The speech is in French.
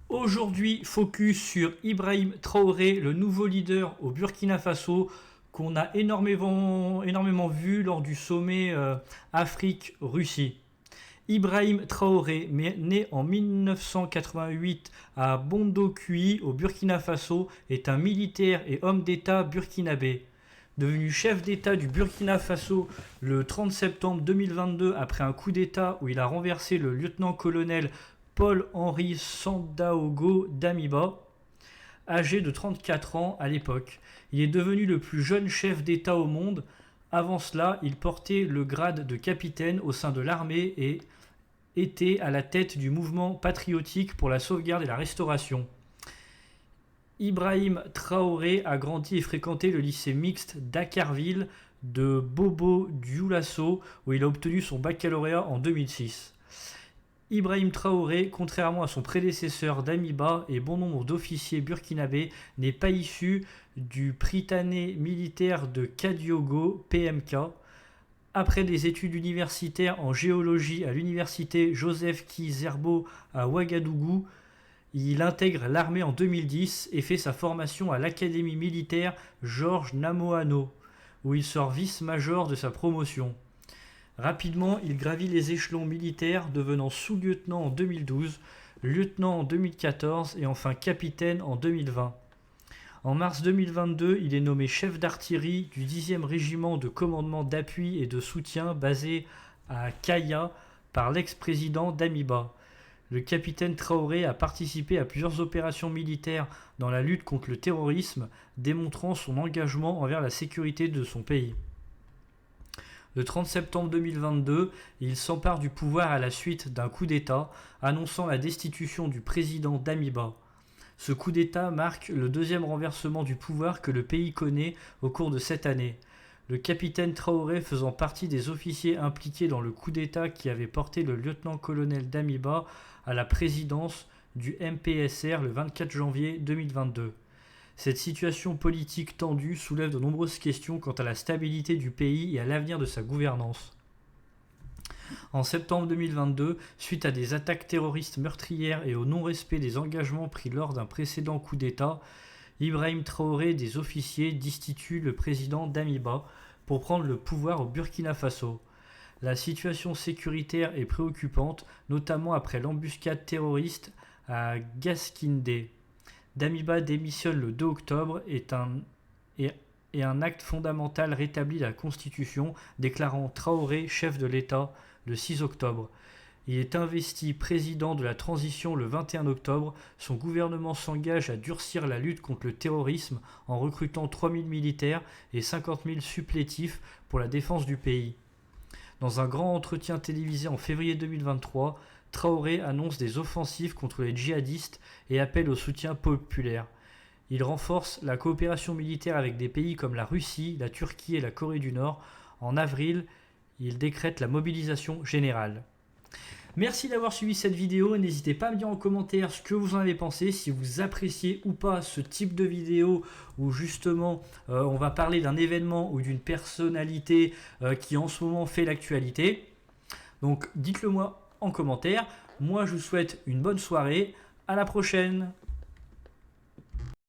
Aujourd'hui, focus sur Ibrahim Traoré, le nouveau leader au Burkina Faso, qu'on a énormément vu lors du sommet Afrique-Russie. Ibrahim Traoré, né en 1988 à Bondokui, au Burkina Faso, est un militaire et homme d'État burkinabé. Devenu chef d'État du Burkina Faso le 30 septembre 2022 après un coup d'État où il a renversé le lieutenant-colonel Paul-Henri Sandaogo Damiba, âgé de 34 ans à l'époque. Il est devenu le plus jeune chef d'État au monde. Avant cela, il portait le grade de capitaine au sein de l'armée et était à la tête du mouvement patriotique pour la sauvegarde et la restauration. Ibrahim Traoré a grandi et fréquenté le lycée mixte d'Akarville de Bobo Dioulasso où il a obtenu son baccalauréat en 2006. Ibrahim Traoré, contrairement à son prédécesseur Damiba et bon nombre d'officiers burkinabés, n'est pas issu du Prytanée militaire de Kadiogo, PMK. Après des études universitaires en géologie à l'université Joseph Kizerbo à Ouagadougou, il intègre l'armée en 2010 et fait sa formation à l'académie militaire Georges Namoano, où il sort vice-major de sa promotion. Rapidement, il gravit les échelons militaires, devenant sous-lieutenant en 2012, lieutenant en 2014 et enfin capitaine en 2020. En mars 2022, il est nommé chef d'artillerie du 10e régiment de commandement d'appui et de soutien basé à Kaya par l'ex-président Damiba. Le capitaine Traoré a participé à plusieurs opérations militaires dans la lutte contre le terrorisme, démontrant son engagement envers la sécurité de son pays. Le 30 septembre 2022, il s'empare du pouvoir à la suite d'un coup d'État, annonçant la destitution du président Damiba. Ce coup d'État marque le deuxième renversement du pouvoir que le pays connaît au cours de cette année. Le capitaine Traoré faisant partie des officiers impliqués dans le coup d'État qui avait porté le lieutenant-colonel Damiba à la présidence du MPSR le 24 janvier 2022. Cette situation politique tendue soulève de nombreuses questions quant à la stabilité du pays et à l'avenir de sa gouvernance. En septembre 2022, suite à des attaques terroristes meurtrières et au non-respect des engagements pris lors d'un précédent coup d'État, Ibrahim Traoré et des officiers destituent le président Damiba pour prendre le pouvoir au Burkina Faso. La situation sécuritaire est préoccupante, notamment après l'embuscade terroriste à Gaskindé. Damiba démissionne le 2 octobre et un acte fondamental rétablit la Constitution, déclarant Traoré chef de l'État le 6 octobre. Il est investi président de la transition le 21 octobre. Son gouvernement s'engage à durcir la lutte contre le terrorisme en recrutant 3000 militaires et 50 000 supplétifs pour la défense du pays. Dans un grand entretien télévisé en février 2023, Traoré annonce des offensives contre les djihadistes et appelle au soutien populaire. Il renforce la coopération militaire avec des pays comme la Russie, la Turquie et la Corée du Nord. En avril, il décrète la mobilisation générale. Merci d'avoir suivi cette vidéo, n'hésitez pas à me dire en commentaire ce que vous en avez pensé, si vous appréciez ou pas ce type de vidéo où justement on va parler d'un événement ou d'une personnalité qui en ce moment fait l'actualité. Donc dites-le moi en commentaire, moi je vous souhaite une bonne soirée, à la prochaine.